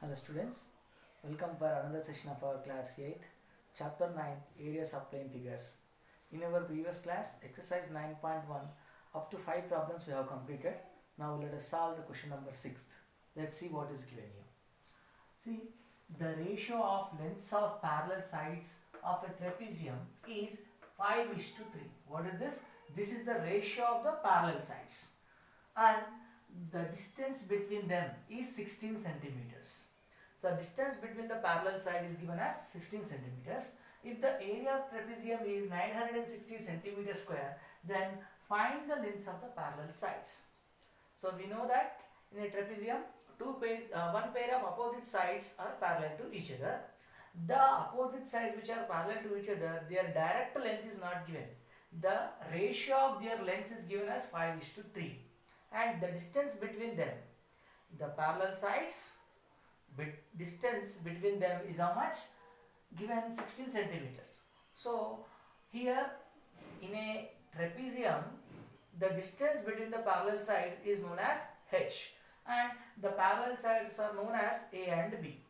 Hello students, welcome for another session of our class 8th, chapter 9, areas of plane figures. In our previous class, exercise 9.1, up to 5 problems we have completed. Now let us solve the question number 6th. Let's see what is given here. See, the ratio of lengths of parallel sides of a trapezium is 5:3. What is this? This is the ratio of the parallel sides. And the distance between them is 16 centimeters. The distance between the parallel side is given as 16 centimeters. If the area of trapezium is 960 centimeters square, then find the lengths of the parallel sides. So we know that in a trapezium, one pair of opposite sides are parallel to each other. The opposite sides which are parallel to each other, their direct length is not given. The ratio of their lengths is given as 5:3, and the distance between them, the parallel sides, distance between them is how much? Given 16 centimeters. So here in a trapezium, the distance between the parallel sides is known as h, and the parallel sides are known as a and b.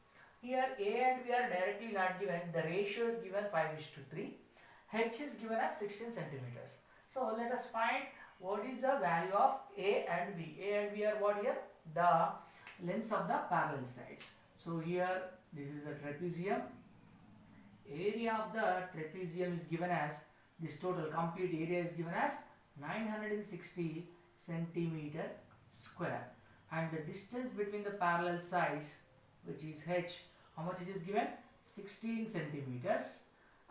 Here a and b are directly not given. The ratio is given 5:3. H is given as 16 centimeters. So let us find what is the value of a and b. A and b are what here? The lengths of the parallel sides. So here this is the trapezium. Area of the trapezium is given as, this total complete area is given as 960 centimeter square, and the distance between the parallel sides, which is h, how much it is given? 16 centimeters,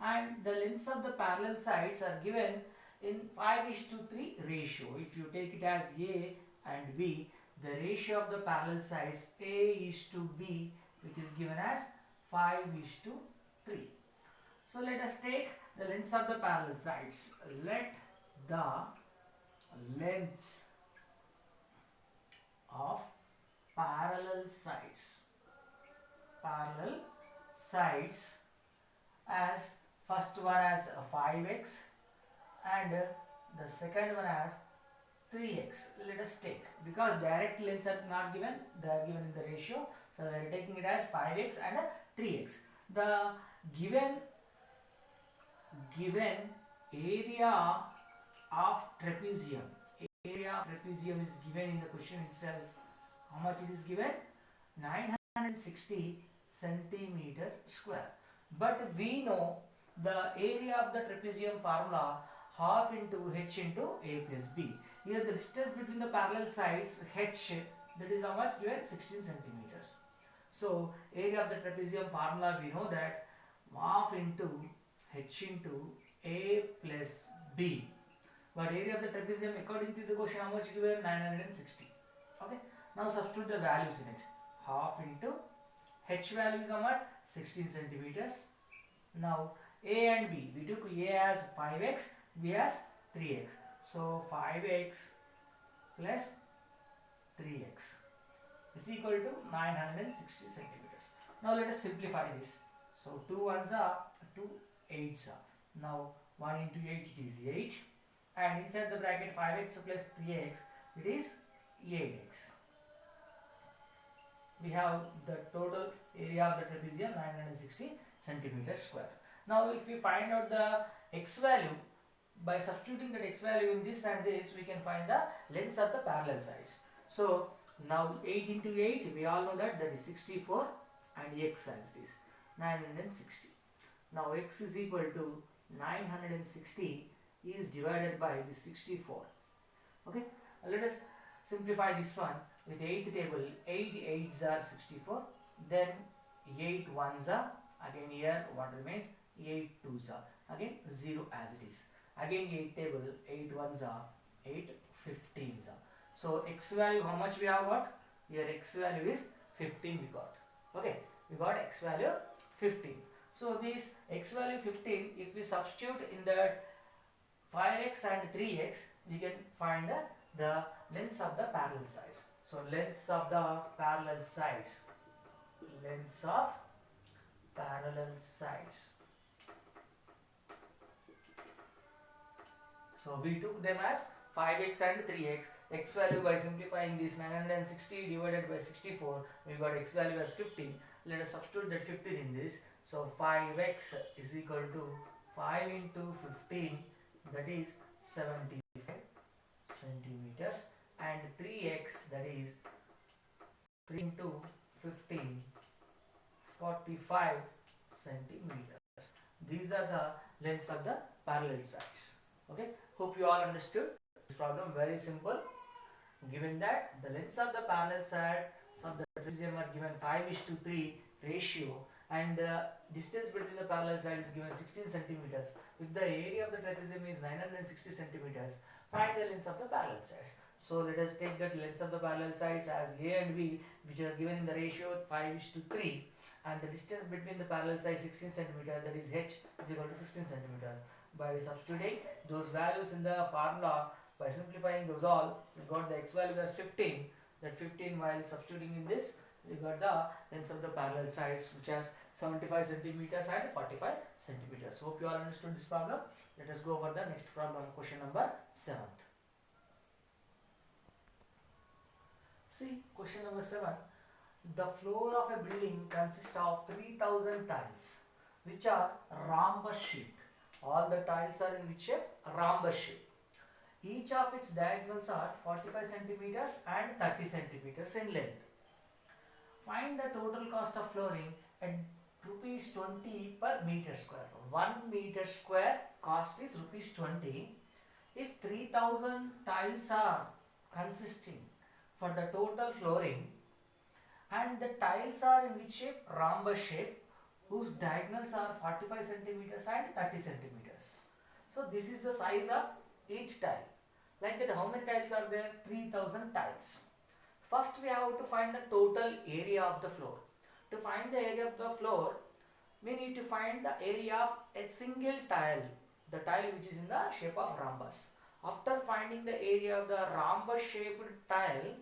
and the lengths of the parallel sides are given in 5:3 ratio. If you take it as a and b, the ratio of the parallel sides a:b, which is given as 5:3. So let us take the lengths of the parallel sides. Let the lengths of parallel sides as first one as 5x and the second one as 3x. Let us take, because direct lengths are not given, they are given in the ratio, so we are taking it as 5x and 3x. The given area of trapezium is given in the question itself. How much it is given? 960 centimeter square. But we know the area of the trapezium formula, half into h into a plus b. Here the distance between the parallel sides, h, that is how much given? 16 centimeters. So area of the trapezium formula, we know that half into h into a plus b. But area of the trapezium according to the question, how much given? 960. Okay. Now substitute the values in it. Half into h value is how much? 16 centimeters. Now a and b, we took a as 5x, b as 3x. So 5x plus 3x is equal to 960 centimeters. Now let us simplify this. So 2 ones are 2 8s are. Now 1 into 8, it is 8, and inside the bracket 5x plus 3x, it is 8x. We have the total area of the trapezium 960 centimeters square. Now if we find out the x value, by substituting that x value in this and this, we can find the lengths of the parallel sides. So now 8 into 8, we all know that is 64, and x as it is 960. Now x is equal to 960 is divided by the 64. Okay, let us simplify this one with 8th table. 8 8s are 64, then 8 1s are, again here what remains? 8 2s are, again 0 as it is. Again 8 table, 8 1s are 8 15s are. So x value, how much we have got? Here x value is 15 we got. Okay, we got x value 15. So this x value 15, if we substitute in that 5x and 3x, we can find the lengths of the parallel sides. So lengths of the parallel sides. So we took them as 5x and 3x. X value, by simplifying this, 960 divided by 64, we got x value as 15. Let us substitute that 15 in this. So 5x is equal to 5 into 15, that is 75 centimeters, and 3x, that is 3 into 15, 45 centimeters. These are the lengths of the parallel sides. Okay, hope you all understood this problem. Very simple. Given that the lengths of the parallel sides of the trapezium are given 5:3 ratio, and the distance between the parallel sides is given 16 centimeters. If the area of the trapezium is 960 centimeters, find the lengths of the parallel sides. So let us take that lengths of the parallel sides as A and B, which are given in the ratio 5:3, and the distance between the parallel sides 16 centimeters, that is h is equal to 16 centimeters. By substituting those values in the formula, by simplifying those all, we got the x value as 15. That 15, while substituting in this, we got the lengths of the parallel sides, which has 75 centimeters and 45 centimeters. Hope you all understood this problem. Let us go over the next problem, question number 7th. See, question number 7. The floor of a building consists of 3000 tiles, which are rhombus shaped. All the tiles are in which shape? Rhombus shape. Each of its diagonals are 45 centimeters and 30 centimeters in length. Find the total cost of flooring at rupees 20 per meter square. 1 meter square cost is rupees 20. If 3000 tiles are consisting for the total flooring, and the tiles are in which shape? Rhombus shape, whose diagonals are 45 centimeters and 30 centimeters. So this is the size of each tile. Like that, how many tiles are there? 3000 tiles. First we have to find the total area of the floor. To find the area of the floor, we need to find the area of a single tile, the tile which is in the shape of rhombus. After finding the area of the rhombus shaped tile,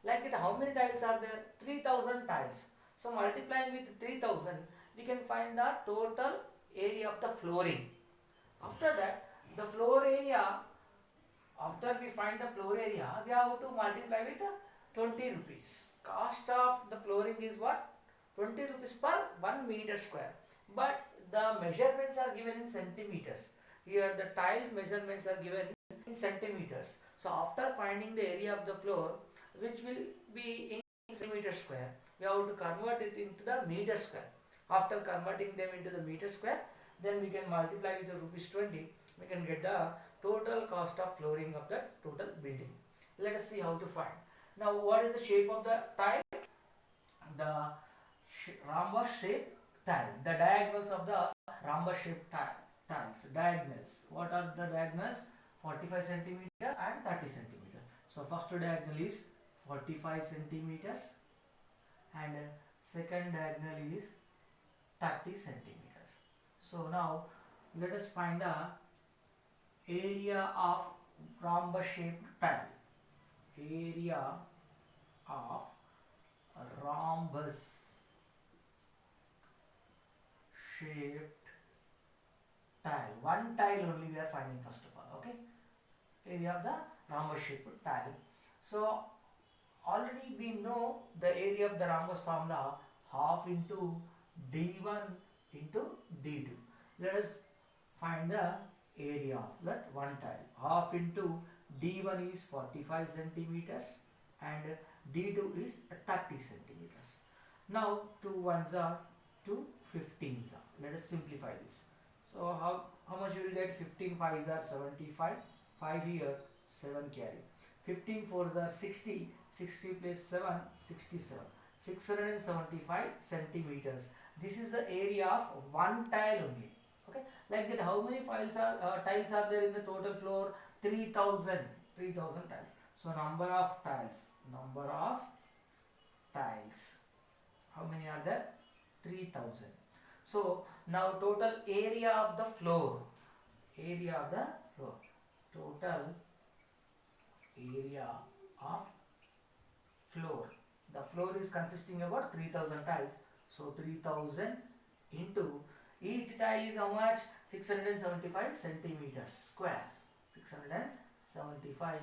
like that, how many tiles are there? 3000 tiles. So multiplying with 3000, we can find the total area of the flooring. After that, the floor area, after we find the floor area, we have to multiply with 20 rupees. Cost of the flooring is what? 20 rupees per 1 meter square. But the measurements are given in centimeters. Here the tile measurements are given in centimeters. So after finding the area of the floor, which will be in centimeter square, we have to convert it into the meter square. After converting them into the meter square, then we can multiply with the rupees 20. We can get the total cost of flooring of the total building. Let us see how to find. Now, what is the shape of the tile? The rhombus shaped tile. The diagonals of the rhombus shaped tiles. Diagonals. What are the diagonals? 45 centimeters and 30 centimeters. So first diagonal is 45 centimeters and second diagonal is 30 centimeters. So now let us find the area of rhombus shaped tile. Area of rhombus shaped tile. One tile only we are finding first of all. Okay. Area of the rhombus shaped tile. So already we know the area of the rhombus formula, half into d1 into d2. Let us find the area of that one tile. Half into d1 is 45 centimeters and d2 is 30 centimeters. Now 2 ones are 2 15s are. Let us simplify this. So how much you will get? 15 5s are 75, 5 here, 7 carry. 15 4s are 60, 60 plus 7, 67. 675 centimeters. This is the area of one tile only. Okay, like that, how many tiles are there in the total floor? 3000 tiles. So number of tiles, how many are there? 3000. So now total area of the floor, total area of floor. The floor is consisting of about 3000 tiles. So 3000 into each tile is how much? 675 centimeters square. 675 75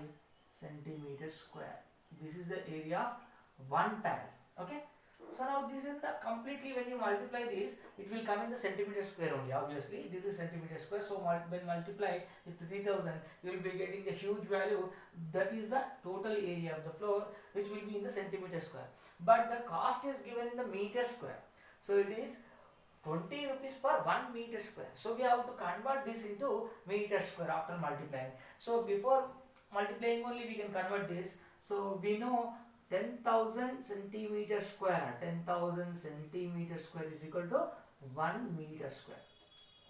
centimeters square. This is the area of one tile. Okay. So now this is the completely, when you multiply this, it will come in the centimeter square only. Obviously, this is centimeter square. So when multiply with 3000, you will be getting the huge value. That is the total area of the floor, which will be in the centimeter square. But the cost is given in the meter square. So it is 20 rupees per 1 meter square. So we have to convert this into meter square after multiplying. So before multiplying only we can convert this. So we know 10,000 centimeter square. 10,000 centimeter square is equal to 1 meter square.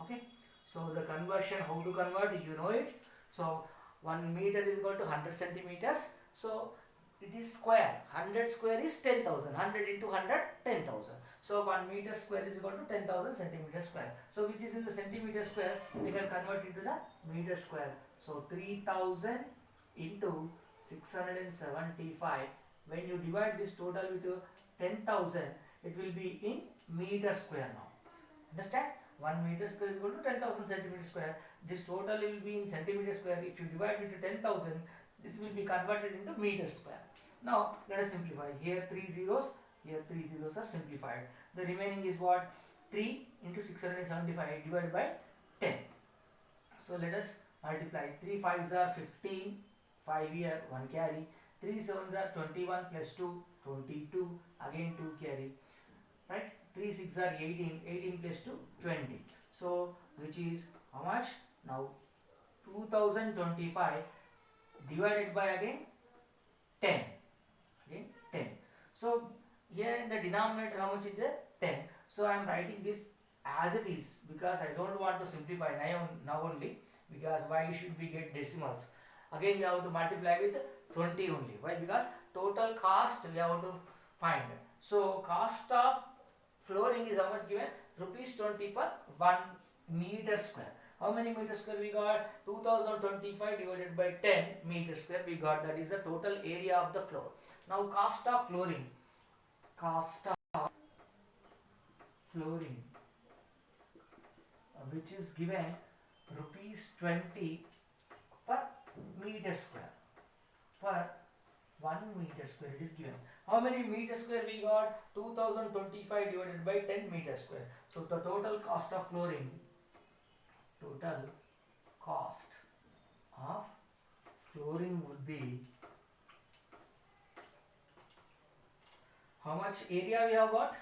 Okay. So the conversion, how to convert, you know it. So 1 meter is equal to 100 centimeters. So it is square. 100 square is 10,000. 100 into 100, 10,000. So 1 meter square is equal to 10,000 centimeter square. So which is in the centimeter square, we can convert into the meter square. So 3,000 into 675. When you divide this total with 10,000, it will be in meter square now. Understand? 1 meter square is equal to 10,000 centimeter square. This total will be in centimeter square. If you divide it to 10,000, this will be converted into meter square. Now let us simplify. Here 3 zeros, here 3 zeros are simplified. The remaining is what? 3 into 675 divided by 10. So let us multiply. 3 5s are 15, 5 here, 1 carry. 3 7s are 21 plus 2, 22, again 2 carry. Right? 3 6 are 18, 18 plus 2, 20. So which is how much? Now 2025 divided by again 10. Again 10. So here in the denominator, how much is there? 10. So I am writing this as it is because I don't want to simplify now only, because why should we get decimals? Again we have to multiply with 20 only. Why? Because total cost we have to find. So cost of flooring is how much given? Rupees 20 per 1 meter square. How many meter square we got? 2025 divided by 10 meter square we got. That is the total area of the floor. Now cost of flooring. Cost of flooring, which is given rupees 20 per meter square. Per 1 meter square it is given. How many meter square we got? 2025 divided by 10 meter square. So the total cost of flooring, total cost of flooring would be, how much area we have got?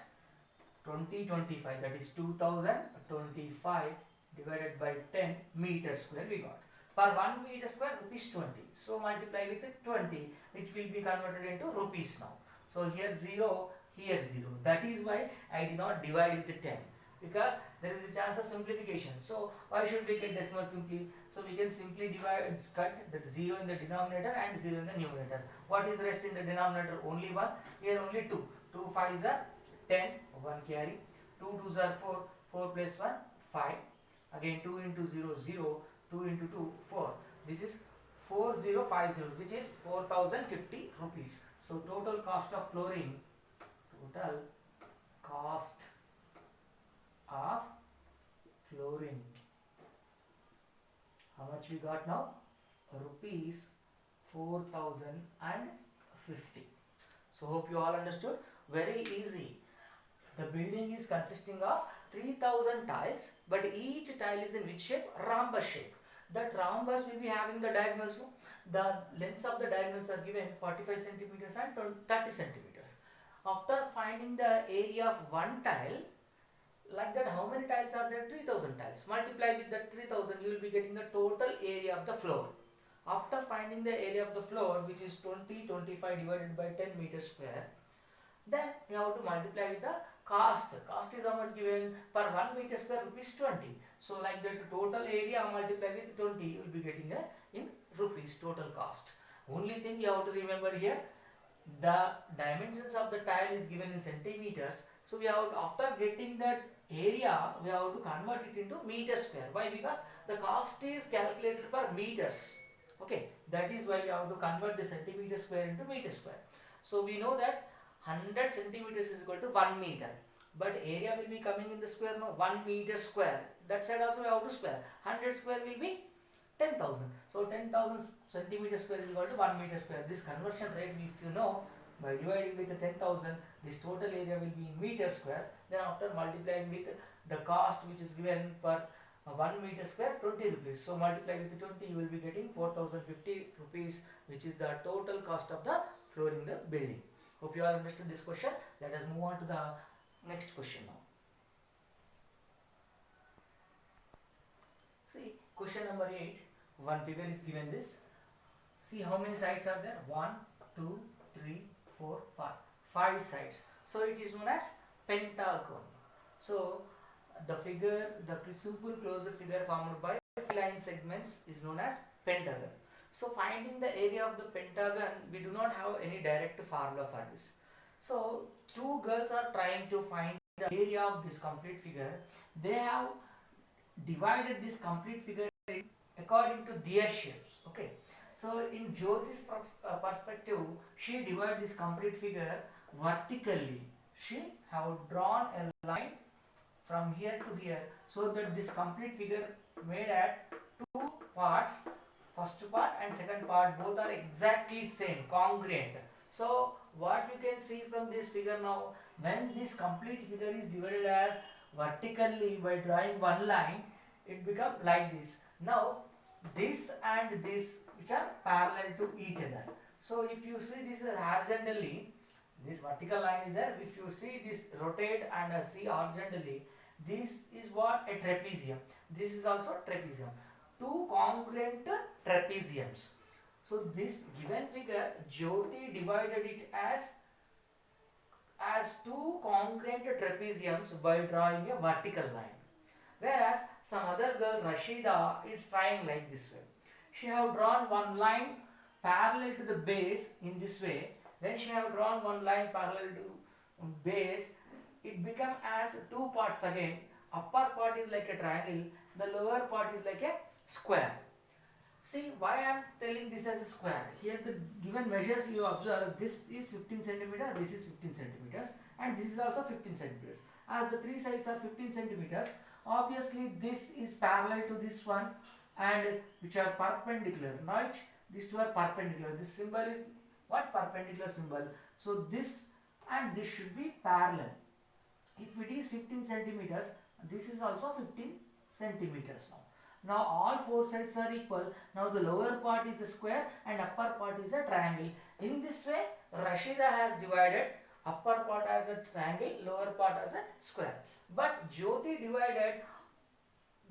2025, that is 2025 divided by 10 meter square we got. Per 1 meter square rupees 20. So multiply with 20, which will be converted into rupees now. So here 0, here 0. That is why I did not divide with 10, because there is a chance of simplification. So why should we get decimal simply? So we can simply divide, cut that 0 in the denominator and 0 in the numerator. What is rest in the denominator? Only 1. Here only 2. 2 5s are 10, 1 carry. 2 2s are 4, 4 plus 1, 5. Again 2 into 0, 0. 2 into 2, 4. This is 4050, which is 4050 rupees. So total cost of flooring, total cost of flooring, how much we got now? Rupees 4050. So hope you all understood. Very easy. The building is consisting of 3000 tiles, but each tile is in which shape? Rhombus shape. That rhombus will be having the diagonals. The lengths of the diagonals are given 45 centimeters and 30 centimeters. After finding the area of one tile, like that, how many tiles are there? 3000 tiles. Multiply with that 3000, you will be getting the total area of the floor. After finding the area of the floor, which is 25 divided by 10 meters square, then you have to multiply with the cost. Cost is how much given? Per 1 meter square rupees 20. So like that, total area multiply with 20, you will be getting in rupees total cost. Only thing you have to remember here, the dimensions of the tile is given in centimeters. So we have to, after getting that area, we have to convert it into meter square. Why? Because the cost is calculated per meters. Okay, that is why we have to convert the centimeter square into meter square. So we know that 100 centimeters is equal to 1 meter, but area will be coming in the square now, 1 meter square. That side also we have to square. 100 square will be 10,000. So 10,000 centimeter square is equal to 1 meter square. This conversion rate, if you know, by dividing with the 10,000, this total area will be in meter square. Then after multiplying with the cost which is given for 1 meter square, 20 rupees. So multiply with 20, you will be getting 4,050 rupees, which is the total cost of the flooring the building. Hope you all understood this question. Let us move on to the next question now. See, question number 8. One figure is given this. See how many sides are there? 1, 2, 3, 4, 5. 5 sides. So it is known as pentagon. So the figure, the simple closure figure formed by 5 line segments is known as pentagon. So finding the area of the pentagon, we do not have any direct formula for this. So two girls are trying to find the area of this complete figure. They have divided this complete figure according to their shapes. Okay. So in Jyoti's perspective, she divided this complete figure vertically. She have drawn a line from here to here, so that this complete figure made at two parts, first part and second part, both are exactly same, congruent. So what you can see from this figure now, when this complete figure is divided as vertically by drawing one line, it becomes like this. Now this and this, which are parallel to each other. So if you see this horizontally, this vertical line is there. If you see this rotate and see horizontally, this is what a trapezium. This is also trapezium. Two congruent trapeziums. So this given figure, Jyoti divided it as two congruent trapeziums by drawing a vertical line. Whereas some other girl, Rashida, is trying like this way. She have drawn one line parallel to the base in this way. When she have drawn one line parallel to base, it become as two parts again. Upper part is like a triangle, the lower part is like a square. See why I am telling this as a square. Here the given measures you observe, this is 15 centimeter, this is 15 centimeters, and this is also 15 centimeters. As the three sides are 15 centimeters, obviously this is parallel to this one, and which are perpendicular, right? These two are perpendicular. This symbol is what? Perpendicular symbol. So this and this should be parallel. If it is 15 centimeters, this is also 15 centimeters now. Now all four sides are equal. Now the lower part is a square and upper part is a triangle. In this way, Rashida has divided upper part as a triangle, lower part as a square. But Jyoti divided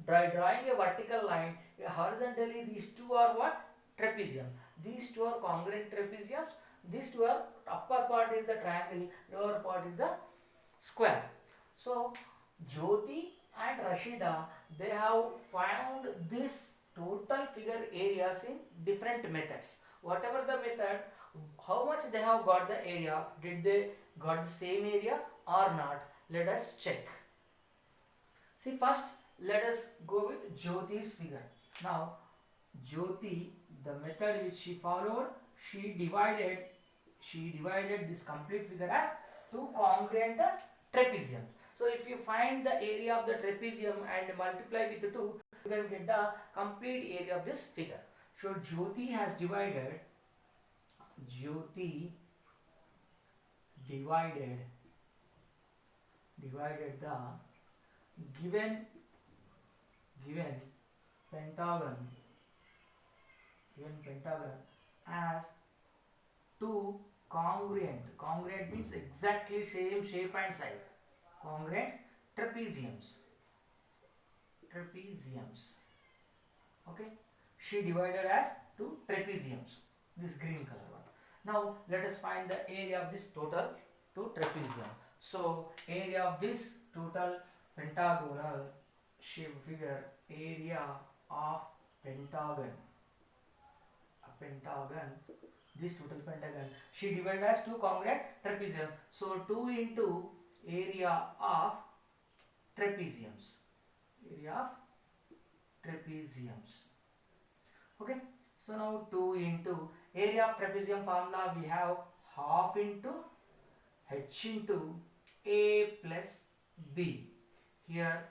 by drawing a vertical line. Horizontally, these two are what? Trapezium. These two are congruent trapeziums. These two are, upper part is the triangle, lower part is the square. So Jyoti and Rashida, they have found this total figure areas in different methods. Whatever the method, how much they have got the area, did they got the same area or not? Let us check. See, first let us go with Jyoti's figure. Now Jyoti, the method which she followed, she divided this complete figure as two congruent trapeziums. So if you find the area of the trapezium and multiply with 2, you can get the complete area of this figure. So Jyoti has divided the given pentagon as two congruent means exactly same shape and size, congruent trapeziums. Okay, she divided as two trapeziums, this green color one. Now let us find the area of this total two trapezium. So area of this total pentagonal shape figure, area of pentagon, this total pentagon, she divided as two congruent trapezium. So 2 into area of trapeziums. Okay, so now 2 into area of trapezium formula, we have half into h into a plus b. Here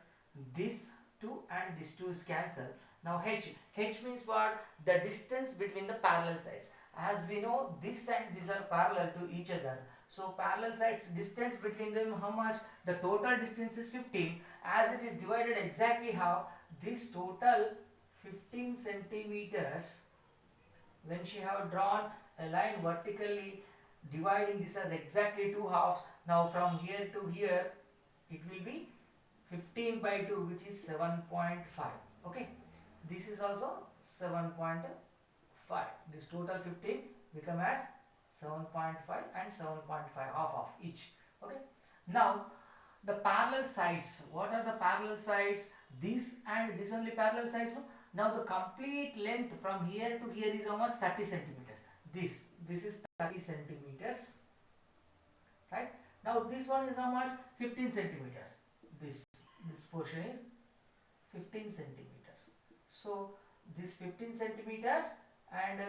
this 2 and this 2 is cancelled. Now H means what? The distance between the parallel sides. As we know, this and this are parallel to each other. So parallel sides, distance between them, how much? The total distance is 15. As it is divided exactly half, this total 15 centimeters, when she have drawn a line vertically dividing this as exactly two halves. Now from here to here, it will be 15 by 2, which is 7.5. Okay, this is also 7.5. This total 15 become as 7.5 and 7.5, half of each. Okay, now the parallel sides. What are the parallel sides? This and this only parallel sides, no? Now the complete length from here to here is how much? 30 centimeters. This is 30 centimeters, right? Now this one is how much? 15 centimeters. This portion is 15 centimeters. So this 15 centimeters and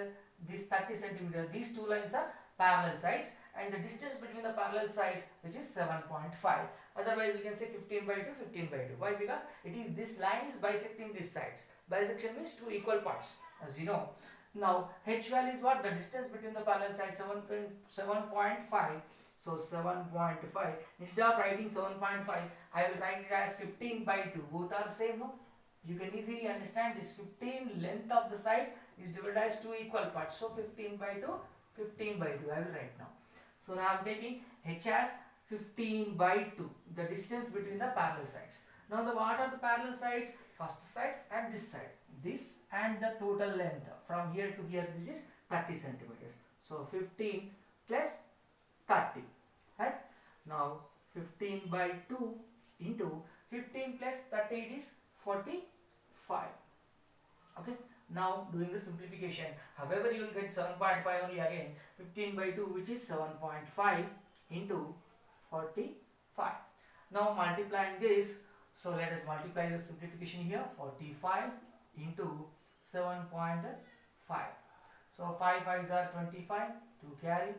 this 30 centimeters, these two lines are parallel sides, and the distance between the parallel sides, which is 7.5. Otherwise we can say 15 by 2, 15 by 2. Why? Because it is, this line is bisecting these sides. Bisection means two equal parts, as you know. Now H value is what? The distance between the parallel sides, 7.5. So 7.5. Instead of writing 7.5, I will write it as 15 by 2. Both are same, no? You can easily understand this 15 length of the side is divided as two equal parts. So 15 by 2, 15 by 2. I will write now. So now I am taking H as 15 by 2, the distance between the parallel sides. Now what are the parallel sides? First side and this side. This and the total length from here to here, this is 30 centimeters. So 15 plus 30. Right? Now 15 by 2 into 15 plus 30, it is 45. Okay. Now doing the simplification. However, you will get 7.5 only again. 15 by 2, which is 7.5 into 45. Now multiplying this. So let us multiply the simplification here. 45 into 7.5. So 5 5s are 25 to carry.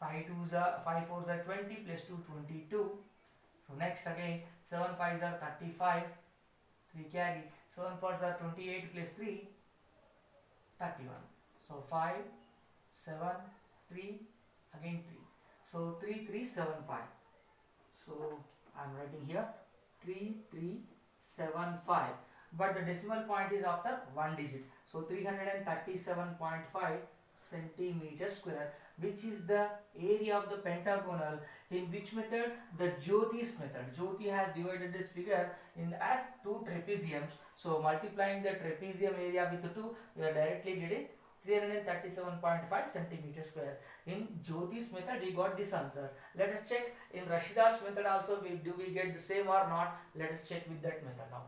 5 2s are 5 4s are 20 plus 2 22. So next again 7 5s are 35. 3 carry. 7 4s are 28 plus 3 31. So 5 7 3 again 3. So 3 3 7 5. So I am writing here 3 3 7 5. But the decimal point is after one digit. So 337.5 centimeter square, which is the area of the pentagonal. In which method? The Jyoti's method. Jyoti has divided this figure in as two trapeziums. So multiplying the trapezium area with 2, we are directly getting 337.5 centimeter square. In Jyoti's method, we got this answer. Let us check in Rashida's method also. Do we get the same or not? Let us check with that method now.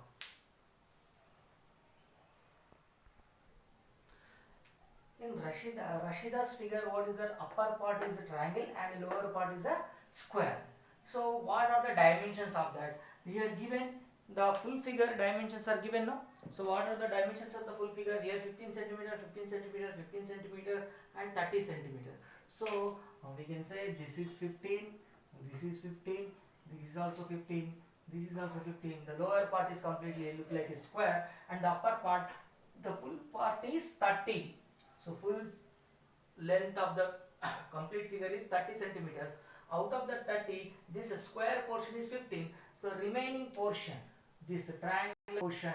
In Rashida's figure, what is the upper part is a triangle and lower part is a square. So what are the dimensions of that? We are given the full figure dimensions are given, no? So what are the dimensions of the full figure? Here 15 centimeter, 15 centimeter, 15 centimeter and 30 centimeter. So we can say this is 15, this is 15, this is also 15, this is also 15. The lower part is completely look like a square, and the upper part, the full part is 30. So full length of the complete figure is 30 centimeters. Out of the 30, this square portion is 15. So remaining portion, this triangle portion,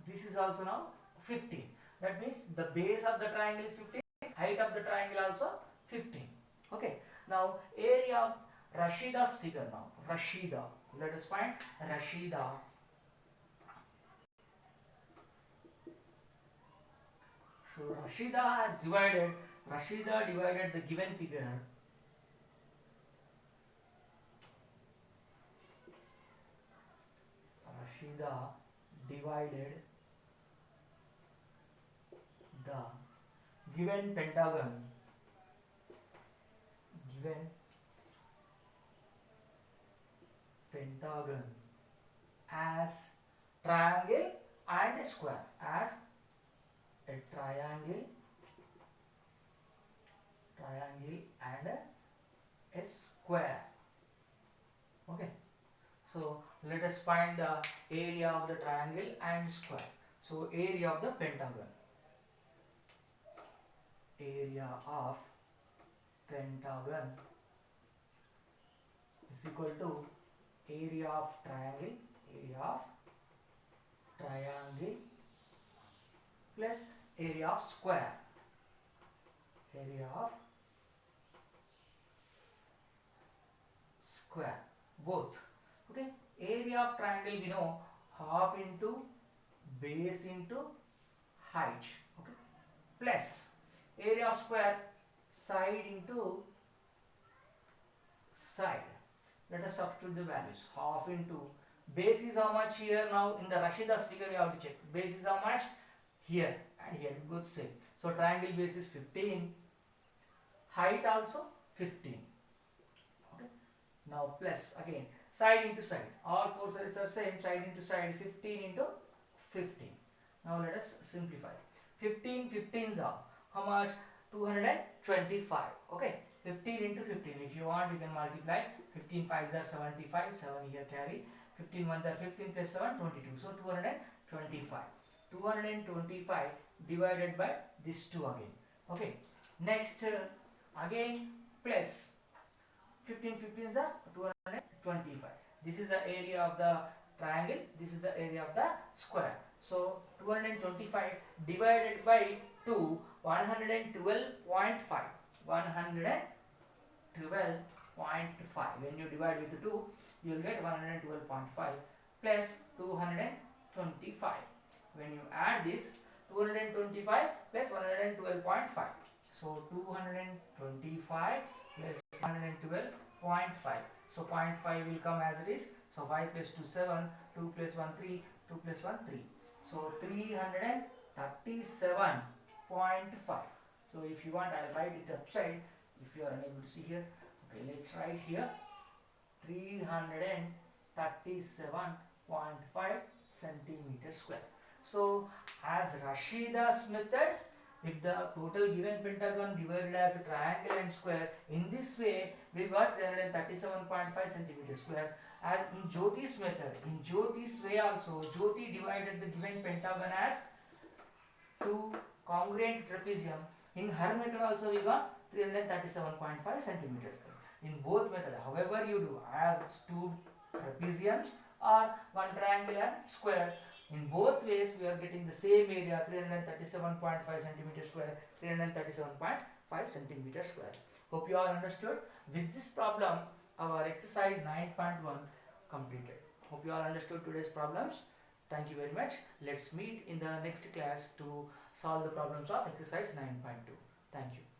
this is also now 15. That means the base of the triangle is 15, height of the triangle also 15. Okay. Now area of Rashida's figure now. Rashida. Let us find Rashida. So Rashida divided the given figure. Rashida divided the given pentagon as triangle and a square, as a triangle and a square. Okay. So let us find the area of the triangle and square. So area of the pentagon. Area of pentagon is equal to area of triangle. Area of triangle plus area of square. Area of square. Both. Okay. Area of triangle we know half into base into height. Okay. Plus area of square side into side. Let us substitute the values. Half into base is how much here now in the Rashida's figure you have to check. Base is how much here and here both same. So triangle base is 15. Height also 15. Okay. Now plus again side into side. All four sides are same. Side into side 15 into 15. Now let us simplify. 15 15s are how much? 225. Okay. 15 into 15. If you want, you can multiply. 15 5s are 75. 7 here carry. 15 1s are 15 plus 7 22. So 225. 225 divided by this 2 again. Okay. Next again plus 15 15s are 225. This is the area of the triangle. This is the area of the square. So 225 divided by 2, 112.5. 112.5. When you divide with 2, you will get 112.5 plus 225. When you add this, 225 plus 112.5. So 225 plus 112.5. So 0.5 will come as it is. So 5 plus 2 7, 2 plus 1 3, 2 plus 1 3. So 337.5. So if you want, I'll write it upside if you are unable to see here. Okay, let's write here 337.5 centimeter square. So as Rashida's method, if the total given pentagon divided as a triangle and square, in this way we got 337.5 centimeter square. As in Jyoti's method, in Jyoti's way also, Jyoti divided the given pentagon as two congruent trapezium. In her method also we got 337.5 centimeters square. In both methods, however you do, as two trapeziums or one triangle and square, in both ways we are getting the same area, 337.5 centimeter square, 337.5 centimeter square. Hope you all understood. With this problem, our exercise 9.1 completed. Hope you all understood today's problems. Thank you very much. Let's meet in the next class to solve the problems of exercise 9.2. Thank you.